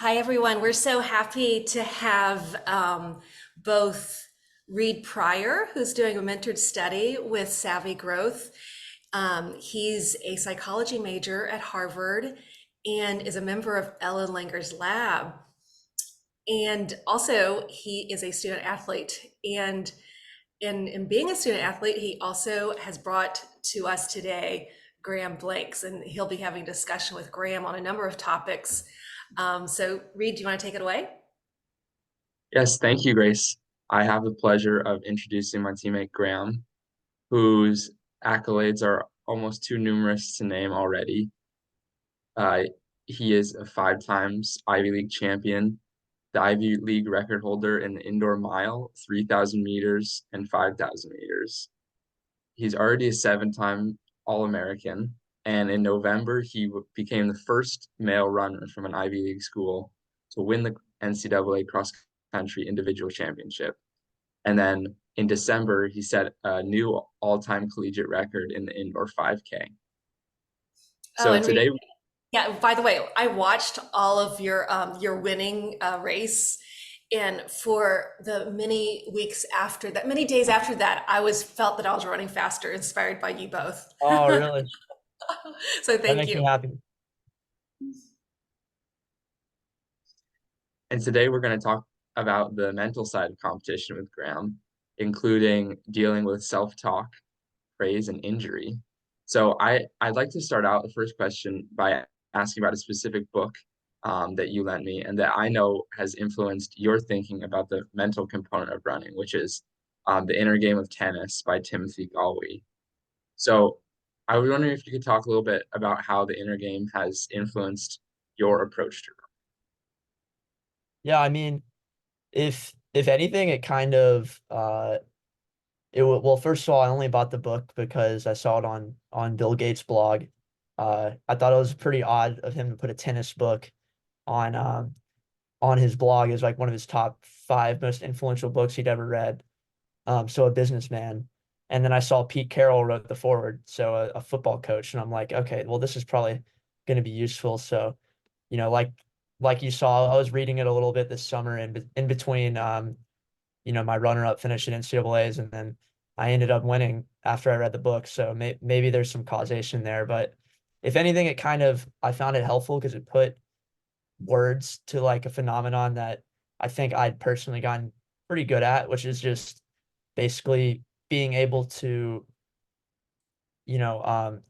Hi, everyone. We're so happy to have both Reed Pryor, who's doing a mentored study with Savvy Growth. He's a psychology major at Harvard and is a member of Ellen Langer's lab. And also, he is a student athlete. And in being a student athlete, he also has brought to us today Graham Blanks, and he'll be having a discussion with Graham on a number of topics. So, Reed, do you want to take it away? Yes, thank you, Grace. I have the pleasure of introducing my teammate Graham, whose accolades are almost too numerous to name already. Uh, he is a five times Ivy League champion, the Ivy League record holder in the indoor mile, 3,000 meters and 5,000 meters. He's already a seven-time All-American, and in November, became the first male runner from an Ivy League school to win the NCAA cross country individual championship. And then in December, he set a new all-time collegiate record in the indoor 5K. Oh, So and Reed, today, yeah, by the way, I watched all of your winning race, and for the many weeks after that, many days after that, I was felt that I was running faster, inspired by you both. Oh, really? So That thank makes you. me happy. and today we're going to talk about the mental side of competition with Graham, including dealing with self-talk, praise, and injury. So I'd like to start out the first question by asking about a specific book that you lent me and that I know has influenced your thinking about the mental component of running, which is The Inner Game of Tennis by Timothy Galway. So I was wondering if you could talk a little bit about how the inner game has influenced your approach to Yeah, I mean, if anything, it kind of well, first of all, I only bought the book because I saw it on Bill Gates' blog. I thought it was pretty odd of him to put a tennis book on on his blog as like one of his top five most influential books he'd ever read. So a businessman. And then I saw Pete Carroll wrote the foreword, so a football coach, and I'm like, okay, well, this is probably going to be useful. So, you know, like you saw, I was reading it a little bit this summer in between my runner-up finish at NCAAs, and then I ended up winning after I read the book. So maybe there's some causation there, but if anything, it kind of I found it helpful because it put words to like a phenomenon that I think I'd personally gotten pretty good at, which is just basically being able to, you know,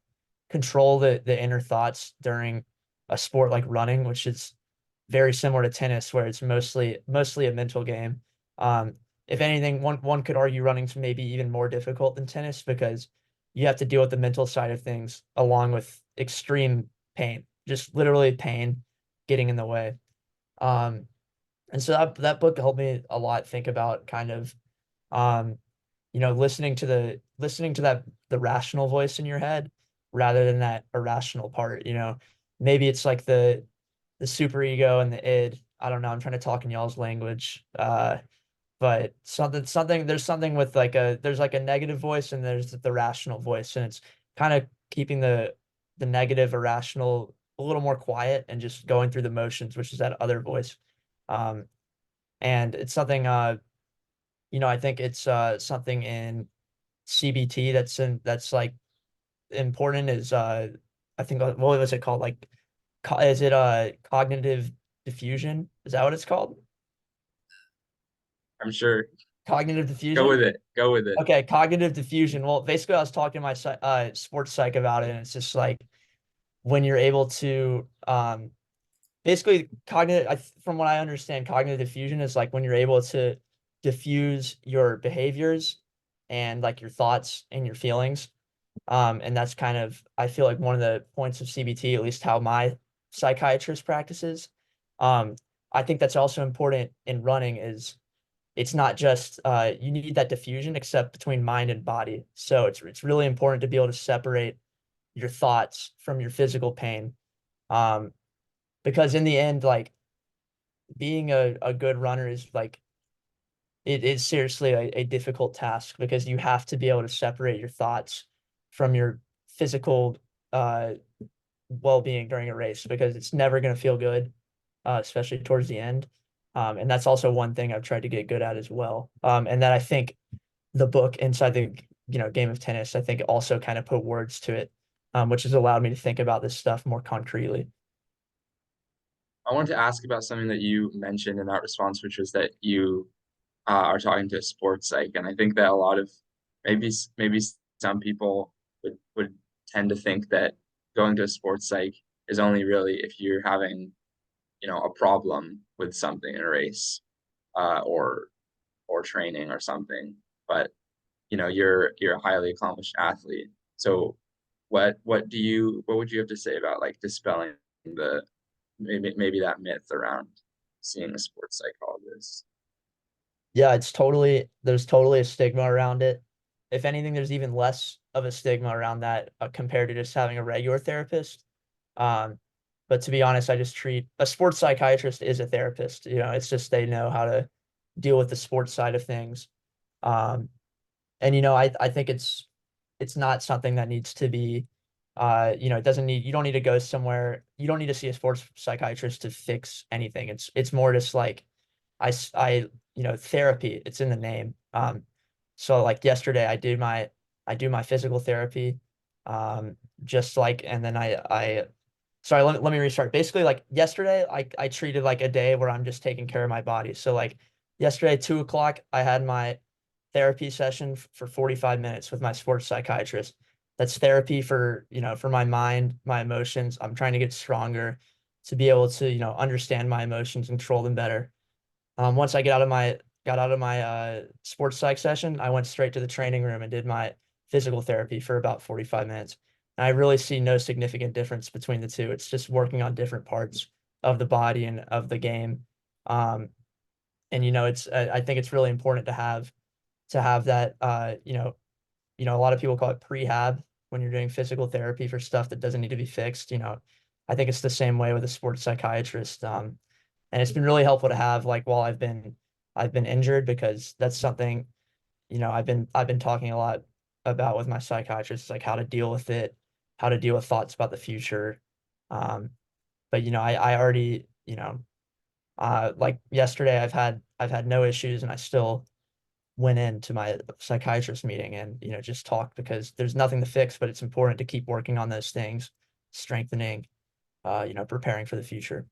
control the inner thoughts during a sport like running, which is very similar to tennis, where it's mostly a mental game. Um, if anything, one could argue running's maybe even more difficult than tennis because you have to deal with the mental side of things along with extreme pain, just literally pain getting in the way. Um, and so that book helped me a lot think about kind of um, listening to that the rational voice in your head rather than that irrational part. Maybe it's like the super ego and the id. I don't know. I'm trying to talk in y'all's language. But there's something with there's like a negative voice and there's the rational voice, and it's kind of keeping the negative irrational a little more quiet and just going through the motions, which is that other voice. Um, and it's something I think it's something in CBT that's like important is I think what was it called? Like is it cognitive diffusion? Is that what it's called? I'm sure. Cognitive Go with diffusion? it. Go with it. Okay, cognitive diffusion. Well, basically I was talking to my sports psych about it, and it's just like when you're able to basically from what I understand, cognitive diffusion is like when you're able to diffuse your behaviors and like your thoughts and your feelings. And that's kind of, I feel like one of the points of CBT, at least how my psychiatrist practices. Um, I think that's also important in running is it's not just you need that diffusion except between mind and body. So it's really important to be able to separate your thoughts from your physical pain. Um, because in the end, like being a good runner is like it is seriously a difficult task because you have to be able to separate your thoughts from your physical uh well-being during a race because it's never going to feel good. especially towards the end. And that's also one thing I've tried to get good at as well. And that I think the book Inside the Game of Tennis, I think also kind of put words to it, which has allowed me to think about this stuff more concretely. I wanted to ask about something that you mentioned in that response, which was that you are talking to a sports psych, and I think that a lot of maybe some people would tend to think that going to a sports psych is only really if you're having, a problem with something in a race, or training or something. But you're a highly accomplished athlete. So what would you have to say about like dispelling the maybe that myth around seeing a sports psychologist? Yeah, there's totally a stigma around it. If anything, there's even less of a stigma around that compared to just having a regular therapist. Um, but to be honest, I just treat a sports psychiatrist is a therapist. It's just they know how to deal with the sports side of things. Um, and I think it's not something that needs to be it doesn't need you don't need to go somewhere. You don't need to see a sports psychiatrist to fix anything. It's more just like I therapy, it's in the name. So like yesterday I do my physical therapy, just like, and then sorry, let me restart. Basically, like yesterday, I treated like a day where I'm just taking care of my body. So like yesterday, 2 o'clock, I had my therapy session for 45 minutes with my sports psychiatrist. That's therapy for my mind, my emotions. I'm trying to get stronger to be able to, understand my emotions, control them better. Once I got out of my sports psych session, I went straight to the training room and did my physical therapy for about 45 minutes. And I really see no significant difference between the two. It's just working on different parts of the body and of the game. Um, and it's I think it's really important to have that a lot of people call it prehab when you're doing physical therapy for stuff that doesn't need to be fixed. I think it's the same way with a sports psychiatrist. And it's been really helpful to have like while I've been injured, because that's something I've been talking a lot about with my psychiatrist, like how to deal with it, how to deal with thoughts about the future. um but I already like yesterday I've had no issues, and I still went into my psychiatrist meeting and just talked, because there's nothing to fix, but it's important to keep working on those things, strengthening, preparing for the future.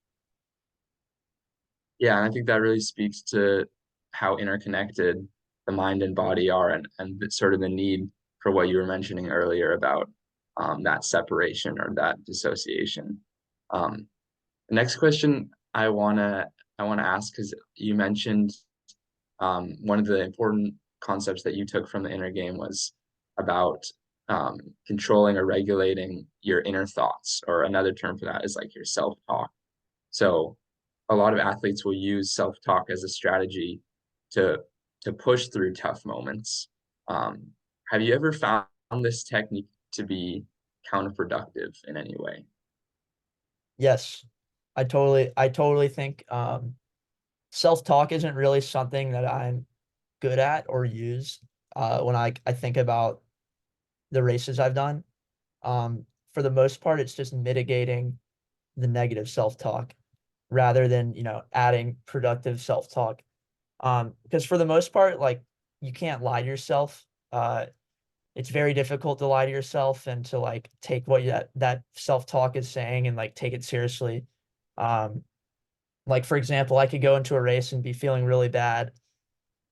Yeah, and I think that really speaks to how interconnected the mind and body are, and sort of the need for what you were mentioning earlier about that separation or that dissociation. Um, the next question I wanna ask, because you mentioned one of the important concepts that you took from the inner game was about controlling or regulating your inner thoughts, or another term for that is like your self-talk. So a lot of athletes will use self-talk as a strategy to push through tough moments. Um, have you ever found this technique to be counterproductive in any way? Yes, I totally think self-talk isn't really something that I'm good at or use when I think about the races I've done. For the most part, it's just mitigating the negative self-talk rather than, adding productive self-talk. Because for the most part, like, you can't lie to yourself. It's very difficult to lie to yourself and to like take what that self-talk is saying and like take it seriously. Um, like for example, I could go into a race and be feeling really bad,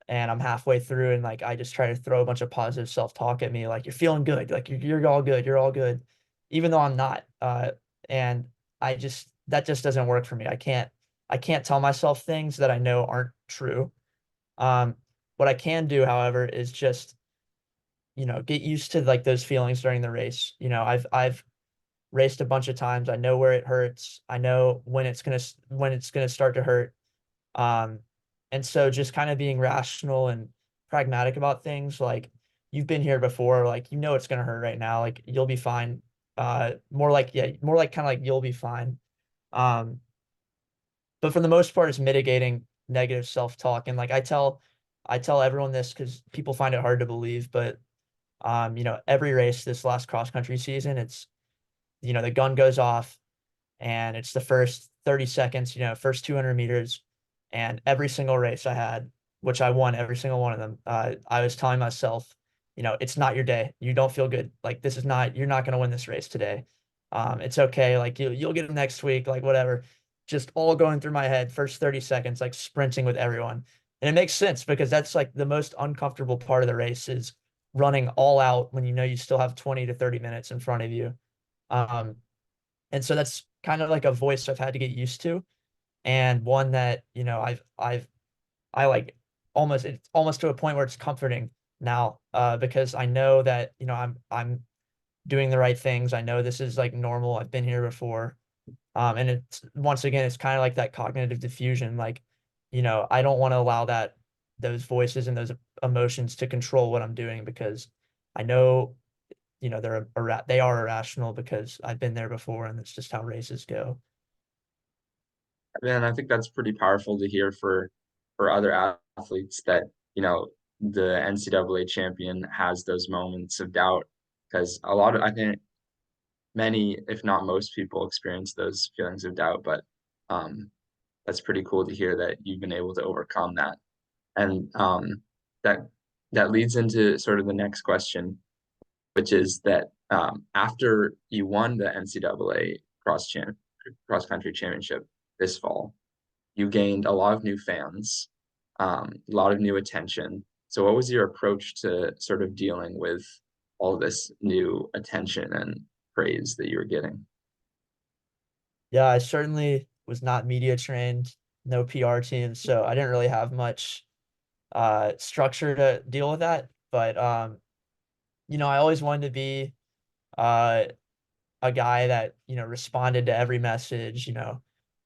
and I'm halfway through and like I just try to throw a bunch of positive self-talk at me, like you're feeling good, like you're all good, you're all good, even though I'm not. And that just doesn't work for me. I can't tell myself things that I know aren't true. Um, what I can do, however, is just get used to like those feelings during the race. I've raced a bunch of times. I know where it hurts. I know when it's gonna start to hurt. Um, and so just kind of being rational and pragmatic about things, like you've been here before, like it's gonna hurt right now, like you'll be fine. More like, yeah, more like kind of like you'll be fine. Um, but for the most part, it's mitigating negative self-talk. And like I tell everyone this because people find it hard to believe, but every race this last cross country season, it's the gun goes off and it's the first 30 seconds, first 200 meters. And every single race I had, which I won every single one of them, I was telling myself, it's not your day. You don't feel good. Like, you're not going to win this race today. It's okay. Like, you'll get it next week, like whatever. Just all going through my head, first 30 seconds, like sprinting with everyone. And it makes sense because that's like the most uncomfortable part of the race is running all out when you still have 20 to 30 minutes in front of you. Um, and so that's kind of like a voice I've had to get used to, and one that, I like it's almost to a point where it's comforting now, because I know that, I'm doing the right things. I know this is like normal. I've been here before. And it's once again, it's kind of like that cognitive diffusion. Like, I don't want to allow those voices and those emotions to control what I'm doing because I know, they are irrational because I've been there before and that's just how races go. And I think that's pretty powerful to hear for other athletes that, the NCAA champion has those moments of doubt because I think many, if not most people experience those feelings of doubt, but um, that's pretty cool to hear that you've been able to overcome that. And that that leads into sort of the next question, which is that after you won the NCAA cross country championship this fall, you gained a lot of new fans, a lot of new attention. So, what was your approach to sort of dealing with all this new attention and praise that you were getting? Yeah, I certainly was not media trained, no PR team, so I didn't really have much structure to deal with that. But I always wanted to be uh a guy that, responded to every message,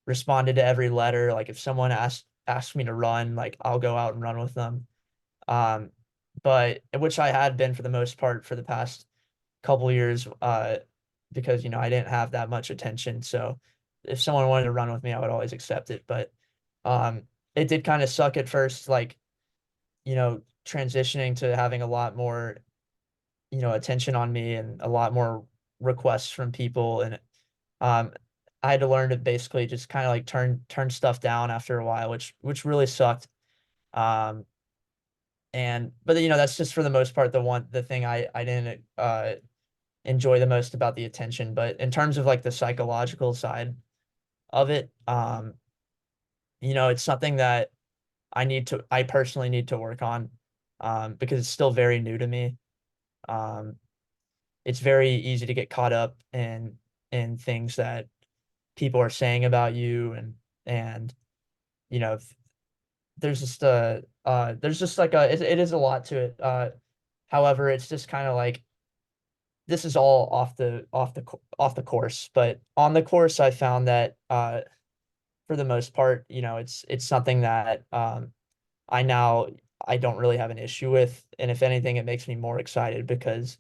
responded to every letter. Like if someone asked me to run, like I'll go out and run with them. Um, but which I had been for the most part for the past couple years, because I didn't have that much attention. So if someone wanted to run with me, I would always accept it. But um, it did kind of suck at first, like transitioning to having a lot more attention on me and a lot more requests from people, and um, I had to learn to basically just kind of like turn stuff down after a while, which really sucked. Um, and but that's just for the most part the thing I didn't enjoy the most about the attention. But in terms of like the psychological side of it, it's something that I personally need to work on, because it's still very new to me. Um, it's very easy to get caught up in things that people are saying about you, and you know there's just like it is a lot to it. However, it's just kind of like this is all off the course, but on the course I found that for the most part, it's something that I now I don't really have an issue with, and if anything, it makes me more excited because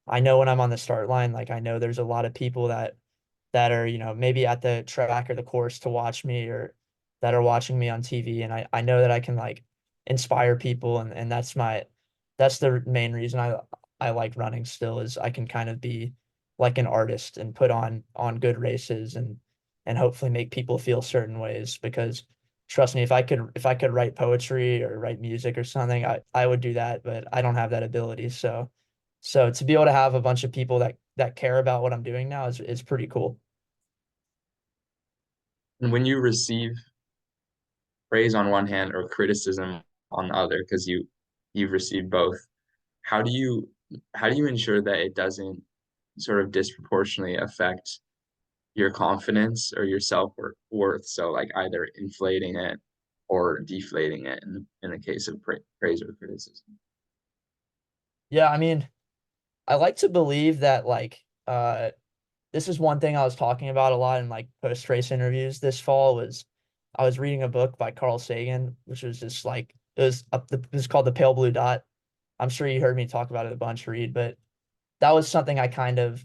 I know when I'm on the start line, like I know there's a lot of people that are, maybe at the track or the course to watch me, or that are watching me on TV. And I know that I can like inspire people. And that's the main reason I like running still, is I can kind of be like an artist and put on good races, and hopefully make people feel certain ways. Because trust me, if I could write poetry or write music or something, I would do that, but I don't have that ability. So to be able to have a bunch of people that care about what I'm doing now is pretty cool. And when you receive praise on one hand or criticism on the other, because you've received both, how do you how do you ensure that it doesn't sort of disproportionately affect your confidence or your self-worth? So like either inflating it or deflating it in the case of praise or criticism. Yeah, I mean, I like to believe that like this is one thing I was talking about a lot in like post-race interviews this fall. Was I was reading a book by Carl Sagan, which was just like it was called The Pale Blue Dot. I'm sure you heard me talk about it a bunch, Reed, but that was something I kind of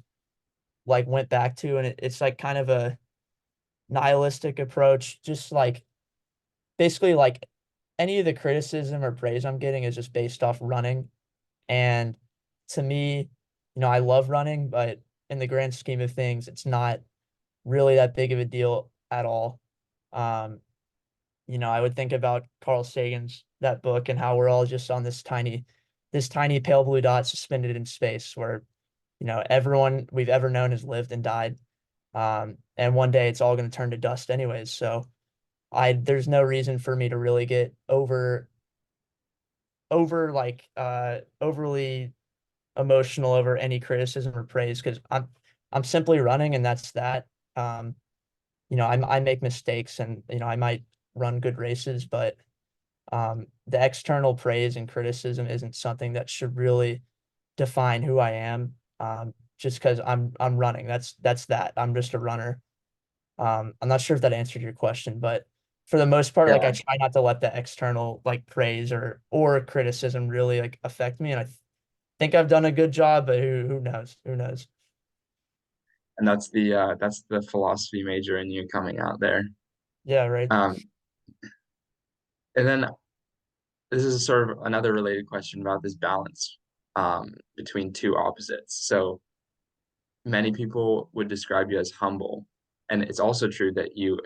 like went back to, and it's like kind of a nihilistic approach, just like basically like any of the criticism or praise I'm getting is just based off running. And to me, I love running, but in the grand scheme of things, it's not really that big of a deal at all. Um, I would think about Carl Sagan's that book and how we're all just on this tiny pale blue dot suspended in space where, everyone we've ever known has lived and died. And one day it's all going to turn to dust anyways. So there's no reason for me to really get overly emotional over any criticism or praise because I'm simply running and that's that. Um, I make mistakes and I might run good races, but the external praise and criticism isn't something that should really define who I am. Just because I'm running. That's that. I'm just a runner. I'm not sure if that answered your question, but for the most part, like I Yeah, try not to let the external like praise or criticism really like affect me. And I think I've done a good job, but who knows? Who knows? and that's the philosophy major in you coming out there. Yeah, right. Um, and then this is sort of another related question about this balance between two opposites. So many people would describe you as humble, and it's also true that you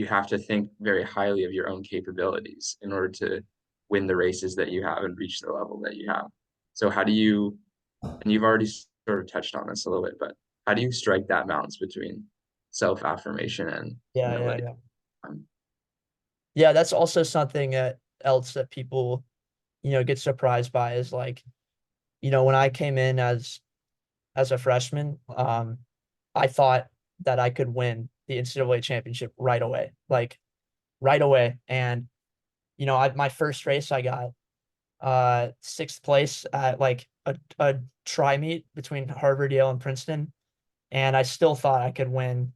have to think very highly of your own capabilities in order to win the races that you have and reach the level that you have. So how do you, and you've already sort of touched on this a little bit, but how do you strike that balance between self-affirmation and Yeah, yeah, humility? yeah. Um, Yeah, that's also something else that people, get surprised by is like, when I came in as a freshman, I thought that I could win the NCAA championship right away, like right away. And my first race, I got sixth place at like a tri meet between Harvard, Yale, and Princeton, and I still thought I could win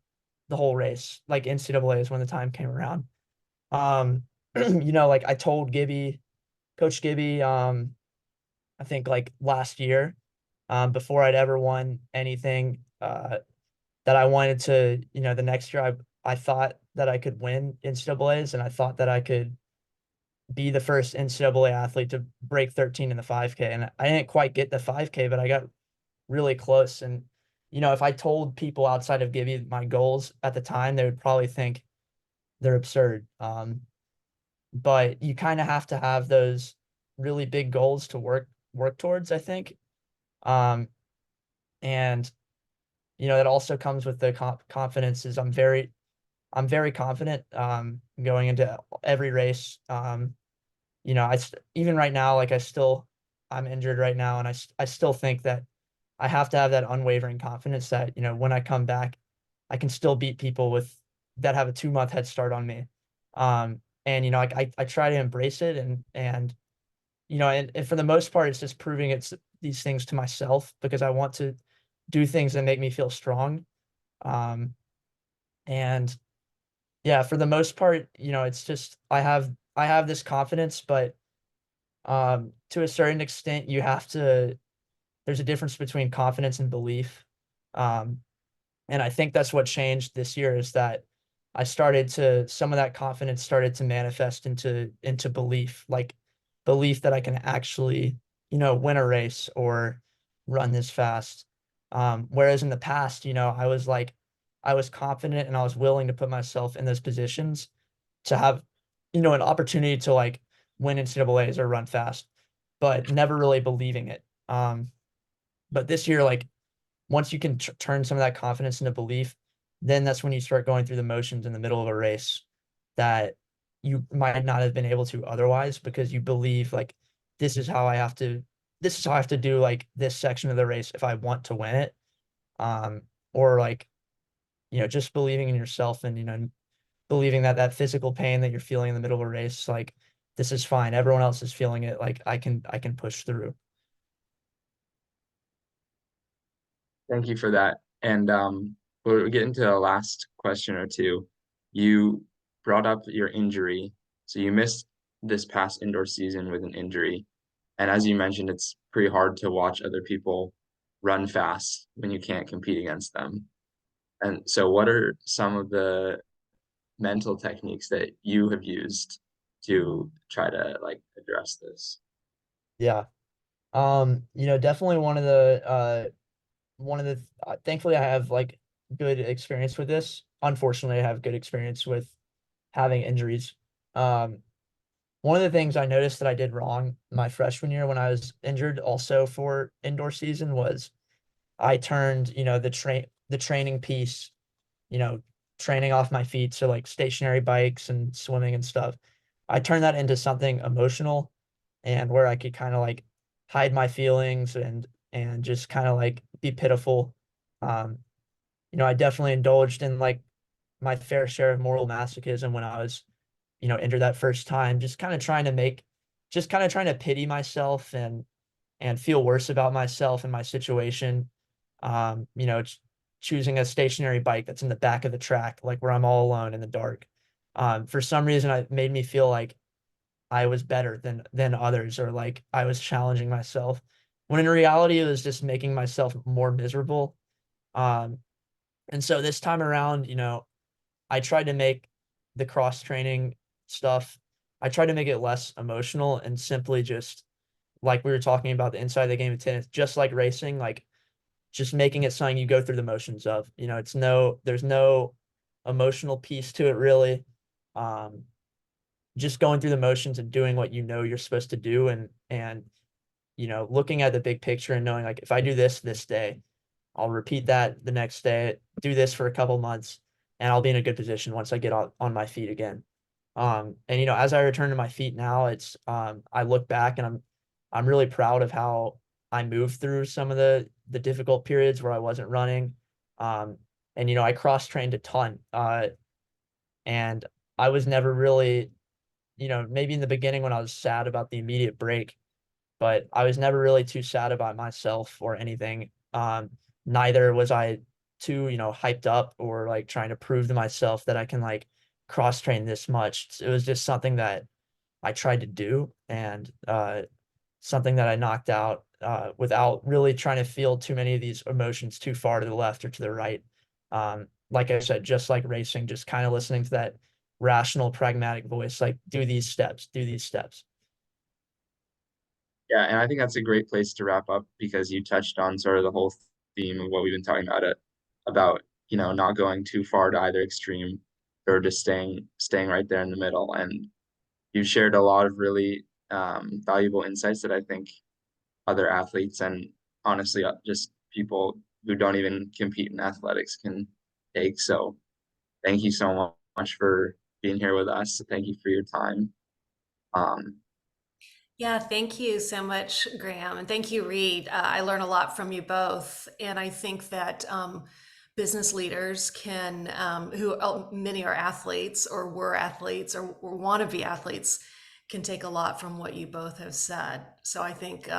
the whole race, like NCAA's when the time came around. Um, like I told Coach Gibby, I think like last year, before I'd ever won anything, that I wanted to, the next year I thought that I could win NCAA's and I thought that I could be the first NCAA athlete to break 13 in the 5K. And I didn't quite get the 5K, but I got really close. And, if I told people outside of Gibby my goals at the time, they would probably think they're absurd. But you kind of have to have those really big goals to work towards, I think. Um, and that also comes with the confidence is I'm very confident going into every race. Even right now, like I'm injured right now, and I still think that I have to have that unwavering confidence that when I come back, I can still beat people that have a 2 month head start on me. And I try to embrace it and for the most part, it's just proving these things to myself because I want to do things that make me feel strong. Um, and yeah, for the most part, it's just I have this confidence, but to a certain extent, there's a difference between confidence and belief. Um, and I think that's what changed this year is that some of that confidence started to manifest into belief, like belief that I can actually, win a race or run this fast. Whereas in the past, I was confident and I was willing to put myself in those positions to have, an opportunity to like win NCAAs or run fast, but never really believing it. But this year, like once you can turn some of that confidence into belief, then that's when you start going through the motions in the middle of a race that you might not have been able to otherwise because you believe like this is how I have to this is how I have to do like this section of the race if I want to win it. Um, or like, just believing in yourself and believing that that physical pain that you're feeling in the middle of a race, like this is fine. Everyone else is feeling it. Like I can push through. Thank you for that. And we'll get into the last question or two. You brought up your injury. So you missed this past indoor season with an injury. And as you mentioned, it's pretty hard to watch other people run fast when you can't compete against them. And so what are some of the mental techniques that you have used to try to like address this? Yeah. Definitely thankfully I have like good experience with this. unfortunately, I have good experience with having injuries. Um, One of the things I noticed that I did wrong my freshman year when I was injured also for indoor season was I turned, the training piece, you know, training off my feet, so like stationary bikes and swimming and stuff. I turned that into something emotional and where I could kind of like hide my feelings and just kind of like be pitiful. Um, I definitely indulged in like my fair share of moral masochism when I was, injured that first time, just kind of trying to pity myself and feel worse about myself and my situation. Choosing a stationary bike that's in the back of the track, like where I'm all alone in the dark. For some reason, it made me feel like I was better than others, or like I was challenging myself. When in reality, it was just making myself more miserable. Um, and so this time around, I tried to make the cross training stuff. I tried to make it less emotional and simply just like we were talking about the inside of the game of tennis, just like racing, like just making it something you go through the motions of. There's no emotional piece to it really. Um, just going through the motions and doing what you're supposed to do, and looking at the big picture and knowing like if I do this day, I'll repeat that the next day, do this for a couple months, and I'll be in a good position once I get on my feet again. And as I return to my feet now, I look back and I'm really proud of how I moved through some of the difficult periods where I wasn't running. Um, and I cross trained a ton. And I was never really, maybe in the beginning when I was sad about the immediate break, but I was never really too sad about myself or anything. Neither was I too, hyped up or like trying to prove to myself that I can like cross train this much. It was just something that I tried to do, and something that I knocked out without really trying to feel too many of these emotions too far to the left or to the right. Like I said, just like racing, just kind of listening to that rational, pragmatic voice, like do these steps, do these steps. Yeah, and I think that's a great place to wrap up because you touched on sort of the whole theme of what we've been talking about, not going too far to either extreme or just staying right there in the middle. And you shared a lot of really valuable insights that I think other athletes and honestly just people who don't even compete in athletics can take. So thank you so much for being here with us. Thank you for your time. Um, Yeah, thank you so much, Graham. And thank you, Reed. I learn a lot from you both. And I think that business leaders many are athletes or were athletes or want to be athletes, can take a lot from what you both have said. So I think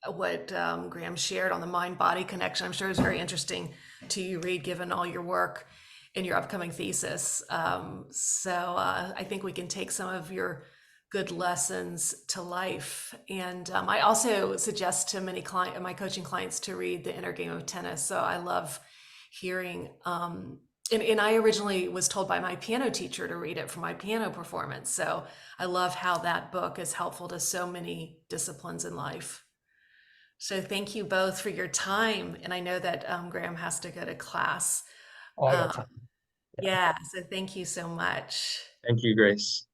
what Graham shared on the mind body connection, I'm sure is very interesting to you, Reed, given all your work in your upcoming thesis. So I think we can take some of your good lessons to life. And I also suggest to my coaching clients to read The Inner Game of Tennis. So I love hearing, and I originally was told by my piano teacher to read it for my piano performance. So I love how that book is helpful to so many disciplines in life. So thank you both for your time. And I know that Graham has to go to class. Oh, I got Um, time. Yeah. yeah, so thank you so much. thank you, Grace.